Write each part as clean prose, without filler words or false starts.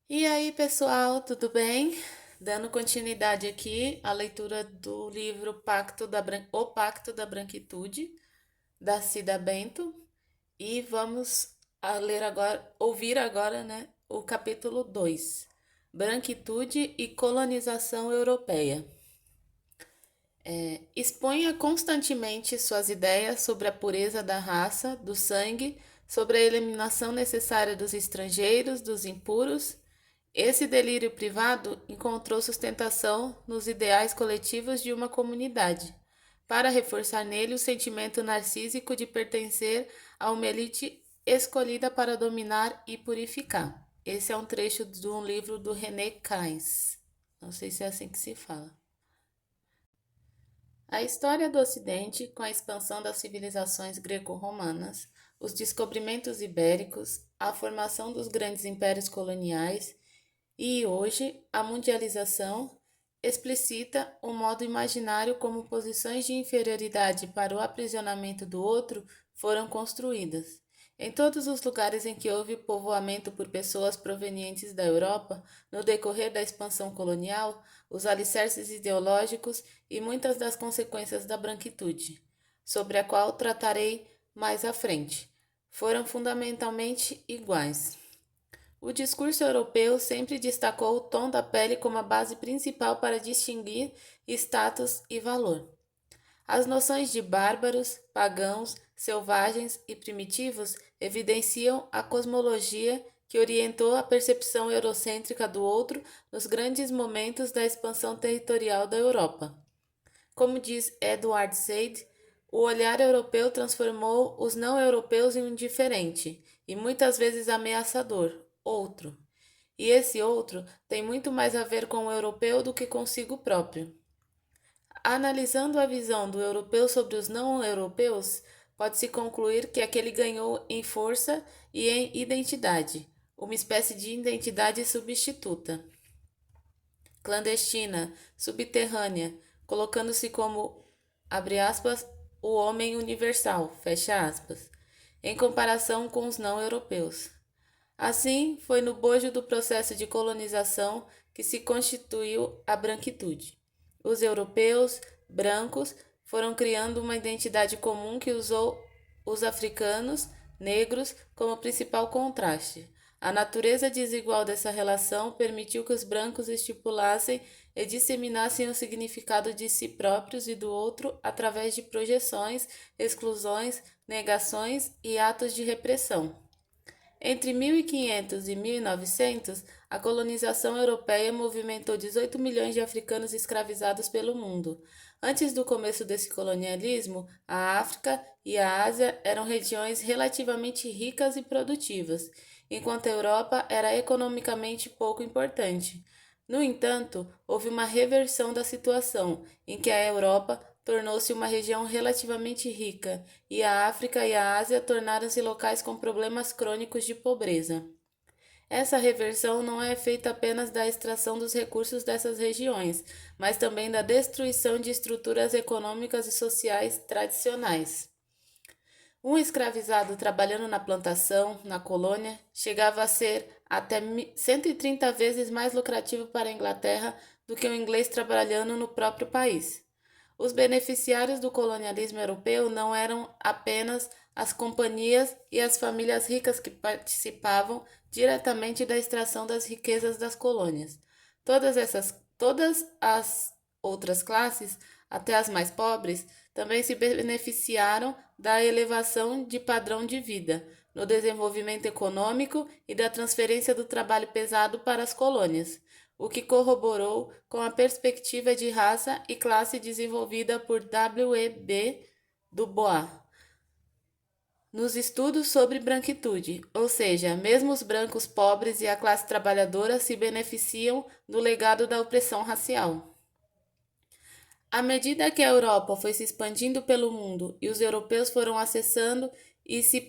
E aí, pessoal, tudo bem? Dando continuidade aqui à leitura do livro O Pacto da Branquitude, da Cida Bento, e vamos ouvir agora, né, o capítulo 2, Branquitude e Colonização Europeia. Exponha constantemente suas ideias sobre a pureza da raça, do sangue, sobre a eliminação necessária dos estrangeiros, dos impuros. Esse delírio privado encontrou sustentação nos ideais coletivos de uma comunidade, para reforçar nele o sentimento narcísico de pertencer a uma elite escolhida para dominar e purificar. Esse é um trecho de um livro do René Cains. Não sei se é assim que se fala. A história do Ocidente, com a expansão das civilizações greco-romanas, os descobrimentos ibéricos, a formação dos grandes impérios coloniais e, hoje, a mundialização, explicita o modo imaginário como posições de inferioridade para o aprisionamento do outro foram construídas. Em todos os lugares em que houve povoamento por pessoas provenientes da Europa, no decorrer da expansão colonial, os alicerces ideológicos e muitas das consequências da branquitude, sobre a qual tratarei mais à frente, foram fundamentalmente iguais. O discurso europeu sempre destacou o tom da pele como a base principal para distinguir status e valor. As noções de bárbaros, pagãos, selvagens e primitivos evidenciam a cosmologia que orientou a percepção eurocêntrica do outro nos grandes momentos da expansão territorial da Europa. Como diz Edward Said, o olhar europeu transformou os não-europeus em um diferente e muitas vezes ameaçador, outro. E esse outro tem muito mais a ver com o europeu do que consigo próprio. Analisando a visão do europeu sobre os não-europeus, pode-se concluir que aquele ganhou em força e em identidade, uma espécie de identidade substituta, clandestina, subterrânea, colocando-se como, abre aspas, o homem universal, fecha aspas, em comparação com os não-europeus. Assim, foi no bojo do processo de colonização que se constituiu a branquitude. Os europeus, brancos, foram criando uma identidade comum que usou os africanos, negros, como principal contraste. A natureza desigual dessa relação permitiu que os brancos estipulassem e disseminassem o significado de si próprios e do outro através de projeções, exclusões, negações e atos de repressão. Entre 1500 e 1900, a colonização europeia movimentou 18 milhões de africanos escravizados pelo mundo. Antes do começo desse colonialismo, a África e a Ásia eram regiões relativamente ricas e produtivas, enquanto a Europa era economicamente pouco importante. No entanto, houve uma reversão da situação, em que a Europa tornou-se uma região relativamente rica e a África e a Ásia tornaram-se locais com problemas crônicos de pobreza. Essa reversão não é feita apenas da extração dos recursos dessas regiões, mas também da destruição de estruturas econômicas e sociais tradicionais. Um escravizado trabalhando na plantação, na colônia, chegava a ser até 130 vezes mais lucrativo para a Inglaterra do que um inglês trabalhando no próprio país. Os beneficiários do colonialismo europeu não eram apenas as companhias e as famílias ricas que participavam diretamente da extração das riquezas das colônias. Todas as outras classes, até as mais pobres, também se beneficiaram da elevação de padrão de vida, no desenvolvimento econômico e da transferência do trabalho pesado para as colônias, o que corroborou com a perspectiva de raça e classe desenvolvida por W.E.B. Du Bois nos estudos sobre branquitude, ou seja, mesmo os brancos pobres e a classe trabalhadora se beneficiam do legado da opressão racial. À medida que a Europa foi se expandindo pelo mundo e os europeus foram acessando e se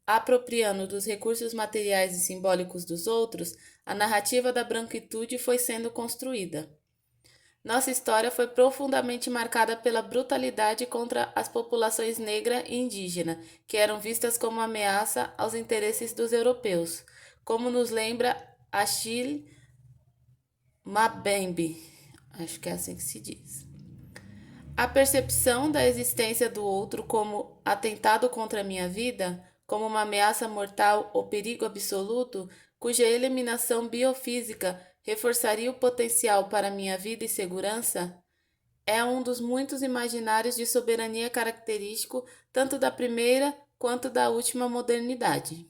apropriando dos recursos materiais e simbólicos dos outros, a narrativa da branquitude foi sendo construída. Nossa história foi profundamente marcada pela brutalidade contra as populações negra e indígena, que eram vistas como ameaça aos interesses dos europeus, como nos lembra Achille Mbembe, acho que é assim que se diz. A percepção da existência do outro como atentado contra a minha vida, como uma ameaça mortal ou perigo absoluto, cuja eliminação biofísica reforçaria o potencial para minha vida e segurança, é um dos muitos imaginários de soberania característico tanto da primeira quanto da última modernidade.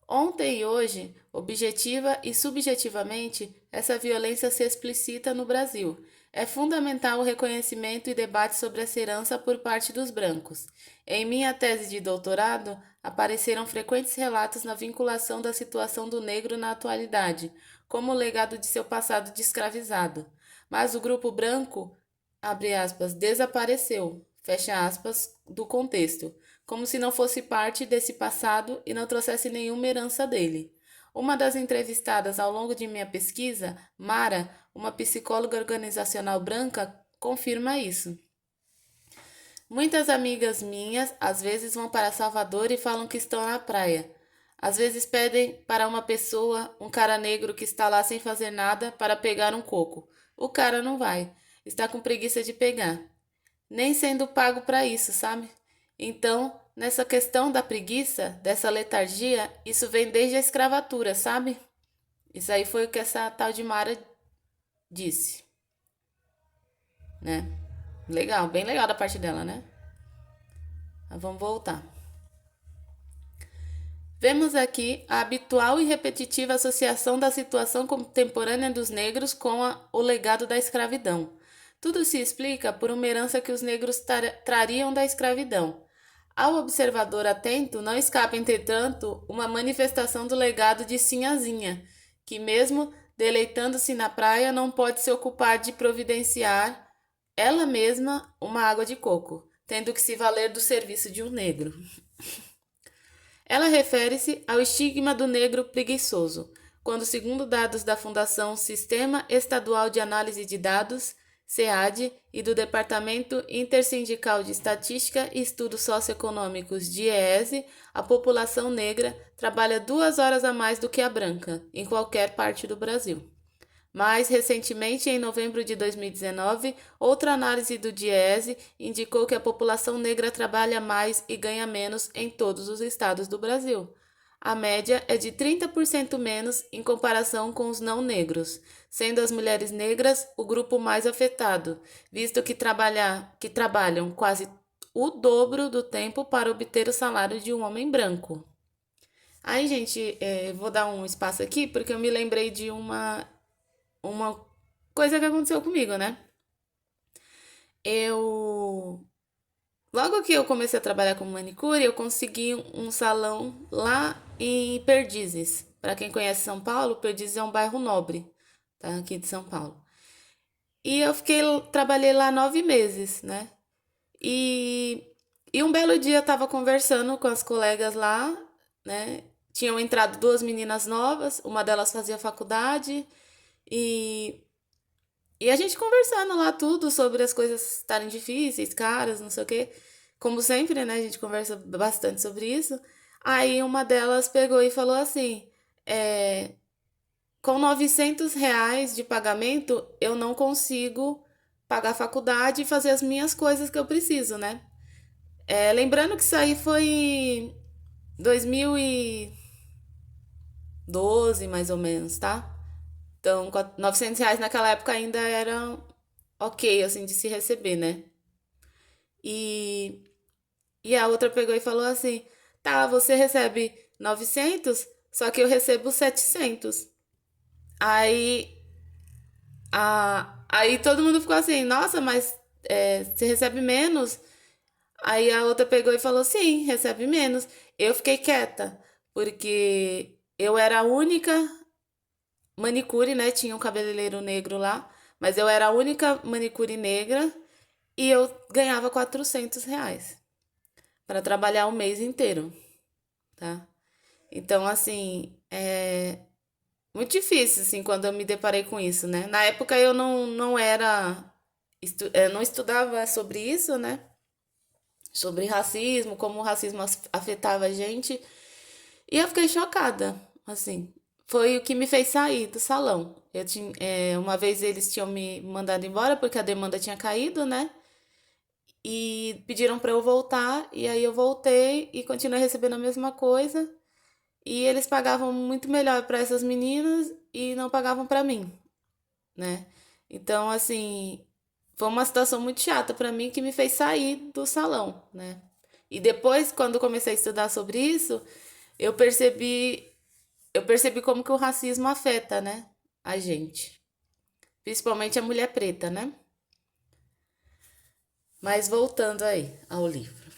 Ontem e hoje, objetiva e subjetivamente, essa violência se explicita no Brasil. É fundamental o reconhecimento e debate sobre essa herança por parte dos brancos. Em minha tese de doutorado, apareceram frequentes relatos na vinculação da situação do negro na atualidade, como o legado de seu passado de escravizado. Mas o grupo branco, abre aspas, desapareceu, fecha aspas, do contexto, como se não fosse parte desse passado e não trouxesse nenhuma herança dele. Uma das entrevistadas ao longo de minha pesquisa, Mara, uma psicóloga organizacional branca, confirma isso. Muitas amigas minhas às vezes vão para Salvador e falam que estão na praia. Às vezes pedem para uma pessoa, um cara negro que está lá sem fazer nada, para pegar um coco. O cara não vai, está com preguiça de pegar, nem sendo pago para isso, sabe? Então, nessa questão da preguiça, dessa letargia, isso vem desde a escravatura, sabe? Isso aí foi o que essa tal de Mara disse, né? Legal, bem legal da parte dela, né? Mas vamos voltar. Vemos aqui a habitual e repetitiva associação da situação contemporânea dos negros com o legado da escravidão. Tudo se explica por uma herança que os negros trariam da escravidão. Ao observador atento, não escapa, entretanto, uma manifestação do legado de Sinhazinha, que, mesmo deleitando-se na praia, não pode se ocupar de providenciar ela mesma uma água de coco, tendo que se valer do serviço de um negro. Ela refere-se ao estigma do negro preguiçoso, quando, segundo dados da Fundação Sistema Estadual de Análise de Dados, SEAD, e do Departamento Intersindical de Estatística e Estudos Socioeconômicos, DIEESE, a população negra trabalha 2 horas a mais do que a branca, em qualquer parte do Brasil. Mais recentemente, em novembro de 2019, outra análise do DIEESE indicou que a população negra trabalha mais e ganha menos em todos os estados do Brasil. A média é de 30% menos em comparação com os não negros, sendo as mulheres negras o grupo mais afetado, visto que trabalham quase o dobro do tempo para obter o salário de um homem branco. Aí, gente, vou dar um espaço aqui porque eu me lembrei de uma coisa que aconteceu comigo, né? Eu. Logo que eu comecei a trabalhar com manicure, eu consegui um salão lá em Perdizes. Para quem conhece São Paulo, Perdizes é um bairro nobre, tá? Aqui de São Paulo. E trabalhei lá 9 meses, né? E, e um belo dia eu tava conversando com as colegas lá, né? Tinham entrado 2 meninas novas, uma delas fazia faculdade, e e a gente conversando lá tudo sobre as coisas estarem difíceis, caras, não sei o quê. Como sempre, né? A gente conversa bastante sobre isso. Aí uma delas pegou e falou assim: é, com R$ 900 de pagamento, eu não consigo pagar a faculdade e fazer as minhas coisas que eu preciso, né? Lembrando que isso aí foi em 2012, mais ou menos, tá? Então, R$ 900 naquela época ainda era ok, assim, de se receber, né? E, e a outra pegou e falou assim: tá, você recebe 900, só que eu recebo 700. Aí, aí todo mundo ficou assim: nossa, mas você recebe menos? Aí a outra pegou e falou: sim, recebe menos. Eu fiquei quieta, porque eu era a única manicure, né? Tinha um cabeleireiro negro lá, mas eu era a única manicure negra e eu ganhava R$ 400 para trabalhar o mês inteiro, tá? Então, assim, é muito difícil, assim, quando eu me deparei com isso, né? Na época eu não era, não estudava sobre isso, né? Sobre racismo, como o racismo afetava a gente. E eu fiquei chocada, assim. foi o que me fez sair do salão. Uma vez eles tinham me mandado embora porque a demanda tinha caído, né? E pediram para eu voltar, e aí eu voltei e continuei recebendo a mesma coisa. E eles pagavam muito melhor para essas meninas e não pagavam para mim, né? Então, assim, foi uma situação muito chata para mim que me fez sair do salão, né? E depois, quando comecei a estudar sobre isso, eu percebi, eu percebi como que o racismo afeta, né, a gente, principalmente a mulher preta, né? Mas voltando aí ao livro.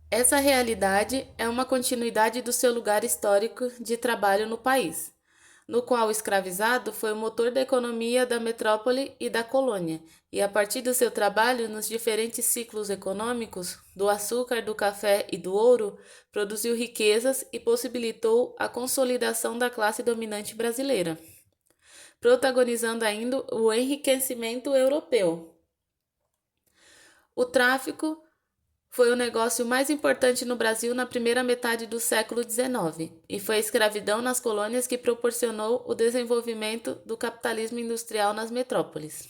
Essa realidade é uma continuidade do seu lugar histórico de trabalho no país, no qual o escravizado foi o motor da economia da metrópole e da colônia, e a partir do seu trabalho nos diferentes ciclos econômicos, do açúcar, do café e do ouro, produziu riquezas e possibilitou a consolidação da classe dominante brasileira, protagonizando ainda o enriquecimento europeu. O tráfico foi o negócio mais importante no Brasil na primeira metade do século XIX, e foi a escravidão nas colônias que proporcionou o desenvolvimento do capitalismo industrial nas metrópoles.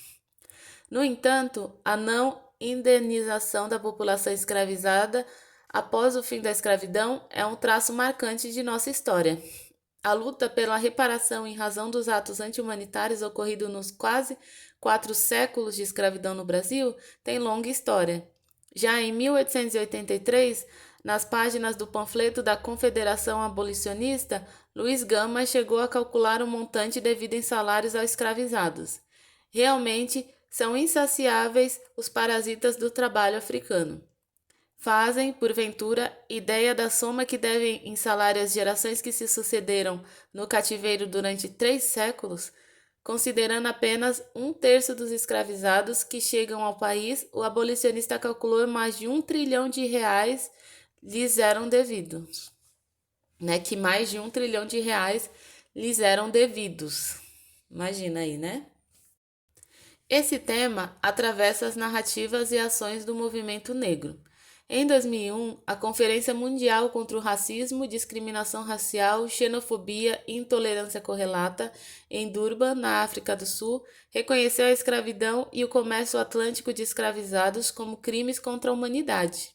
No entanto, a não indenização da população escravizada após o fim da escravidão é um traço marcante de nossa história. A luta pela reparação em razão dos atos anti-humanitários ocorridos nos quase 4 séculos de escravidão no Brasil tem longa história. Já em 1883, nas páginas do panfleto da Confederação Abolicionista, Luiz Gama chegou a calcular o montante devido em salários aos escravizados. Realmente, são insaciáveis os parasitas do trabalho africano. Fazem, porventura, ideia da soma que devem em salário as gerações que se sucederam no cativeiro durante 3 séculos? Considerando apenas 1/3 dos escravizados que chegam ao país, o abolicionista calculou mais de 1 trilhão de reais lhes eram devidos. Né? Que mais de 1 trilhão de reais lhes eram devidos. Imagina aí, né? Esse tema atravessa as narrativas e ações do movimento negro. Em 2001, a Conferência Mundial contra o Racismo, Discriminação Racial, Xenofobia e Intolerância Correlata, em Durban, na África do Sul, reconheceu a escravidão e o comércio atlântico de escravizados como crimes contra a humanidade.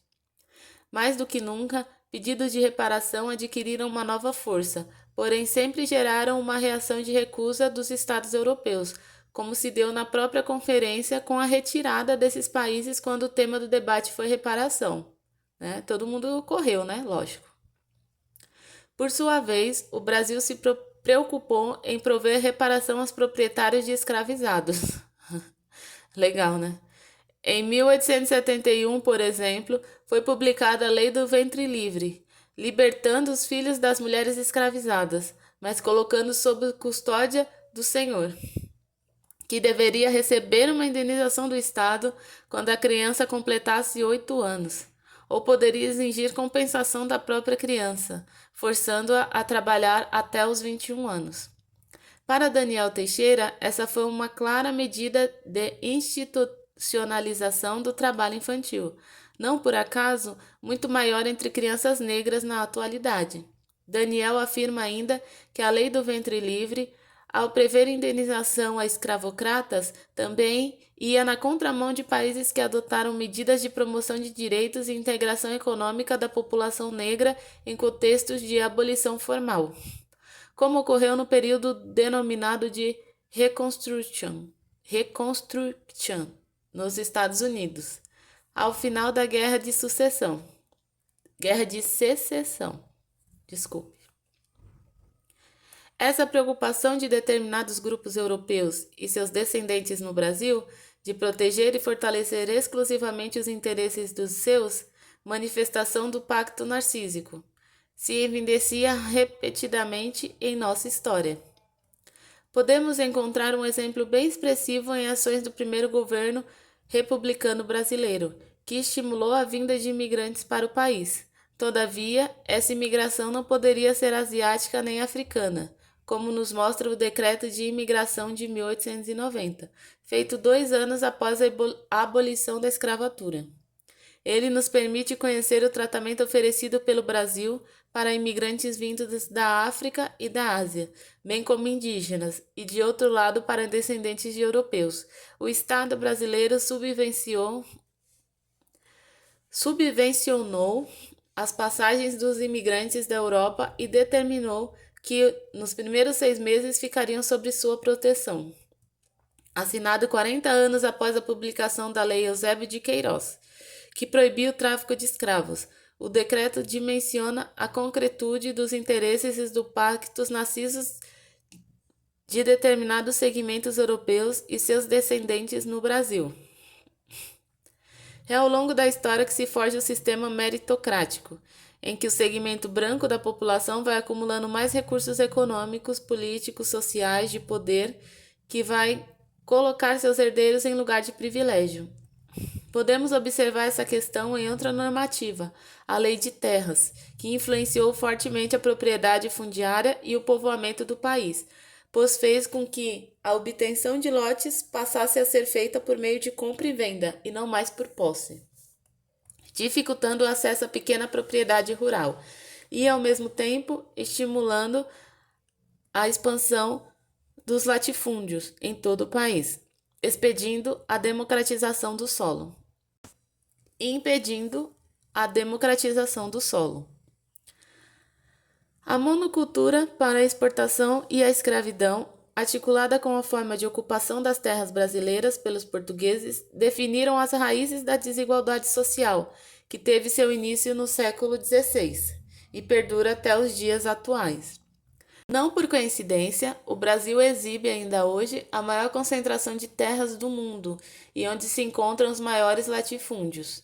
Mais do que nunca, pedidos de reparação adquiriram uma nova força, porém sempre geraram uma reação de recusa dos Estados europeus, como se deu na própria conferência com a retirada desses países quando o tema do debate foi reparação. Né? Todo mundo correu, né? Lógico. Por sua vez, o Brasil se preocupou em prover reparação aos proprietários de escravizados. Legal, né? Em 1871, por exemplo, foi publicada a Lei do Ventre Livre, libertando os filhos das mulheres escravizadas, mas colocando sob custódia do senhor, que deveria receber uma indenização do Estado quando a criança completasse 8 anos, ou poderia exigir compensação da própria criança, forçando-a a trabalhar até os 21 anos. Para Daniel Teixeira, essa foi uma clara medida de institucionalização do trabalho infantil, não por acaso muito maior entre crianças negras na atualidade. Daniel afirma ainda que a Lei do Ventre Livre, ao prever indenização a escravocratas, também ia na contramão de países que adotaram medidas de promoção de direitos e integração econômica da população negra em contextos de abolição formal, como ocorreu no período denominado de Reconstruction, nos Estados Unidos, ao final da Guerra de Secessão. Desculpe. Essa preocupação de determinados grupos europeus e seus descendentes no Brasil de proteger e fortalecer exclusivamente os interesses dos seus, manifestação do pacto narcísico, se evidencia repetidamente em nossa história. Podemos encontrar um exemplo bem expressivo em ações do primeiro governo republicano brasileiro, que estimulou a vinda de imigrantes para o país. Todavia, essa imigração não poderia ser asiática nem africana, como nos mostra o Decreto de Imigração de 1890, feito 2 anos após a abolição da escravatura. Ele nos permite conhecer o tratamento oferecido pelo Brasil para imigrantes vindos da África e da Ásia, bem como indígenas, e de outro lado para descendentes de europeus. O Estado brasileiro subvencionou as passagens dos imigrantes da Europa e determinou que nos primeiros 6 meses ficariam sob sua proteção. Assinado 40 anos após a publicação da Lei Eusébio de Queiroz, que proibiu o tráfico de escravos. O decreto dimensiona a concretude dos interesses do pactos nascidos de determinados segmentos europeus e seus descendentes no Brasil. É ao longo da história que se forja o sistema meritocrático, em que o segmento branco da população vai acumulando mais recursos econômicos, políticos, sociais, de poder, que vai colocar seus herdeiros em lugar de privilégio. Podemos observar essa questão em outra normativa, a Lei de Terras, que influenciou fortemente a propriedade fundiária e o povoamento do país, pois fez com que a obtenção de lotes passasse a ser feita por meio de compra e venda, e não mais por posse, dificultando o acesso à pequena propriedade rural e, ao mesmo tempo, estimulando a expansão dos latifúndios em todo o país, expedindo a democratização do solo e impedindo a democratização do solo. A monocultura para a exportação e a escravidão, articulada com a forma de ocupação das terras brasileiras pelos portugueses, definiram as raízes da desigualdade social, que teve seu início no século XVI e perdura até os dias atuais. Não por coincidência, o Brasil exibe ainda hoje a maior concentração de terras do mundo e onde se encontram os maiores latifúndios.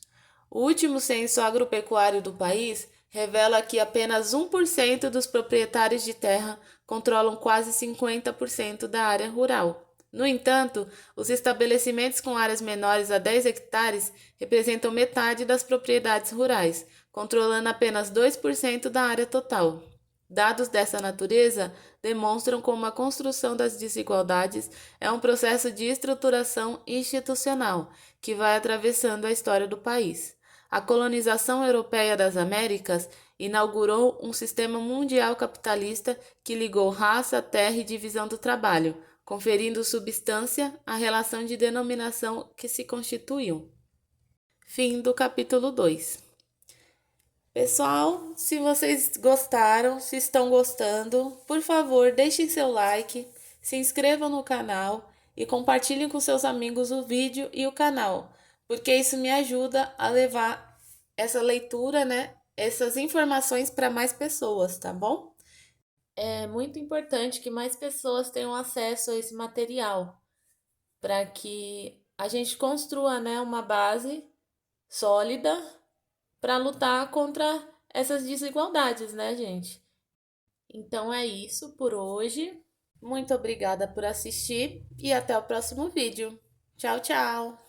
O último censo agropecuário do país revela que apenas 1% dos proprietários de terra controlam quase 50% da área rural. No entanto, os estabelecimentos com áreas menores a 10 hectares representam metade das propriedades rurais, controlando apenas 2% da área total. Dados dessa natureza demonstram como a construção das desigualdades é um processo de estruturação institucional que vai atravessando a história do país. A colonização europeia das Américas inaugurou um sistema mundial capitalista que ligou raça, terra e divisão do trabalho, conferindo substância à relação de denominação que se constituiu. Fim do capítulo 2. Pessoal, se vocês gostaram, se estão gostando, por favor, deixem seu like, se inscrevam no canal e compartilhem com seus amigos o vídeo e o canal, porque isso me ajuda a levar essa leitura, essas informações para mais pessoas, tá bom? É muito importante que mais pessoas tenham acesso a esse material, para que a gente construa, uma base sólida para lutar contra essas desigualdades, gente? Então é isso por hoje. Muito obrigada por assistir e até o próximo vídeo. Tchau, tchau!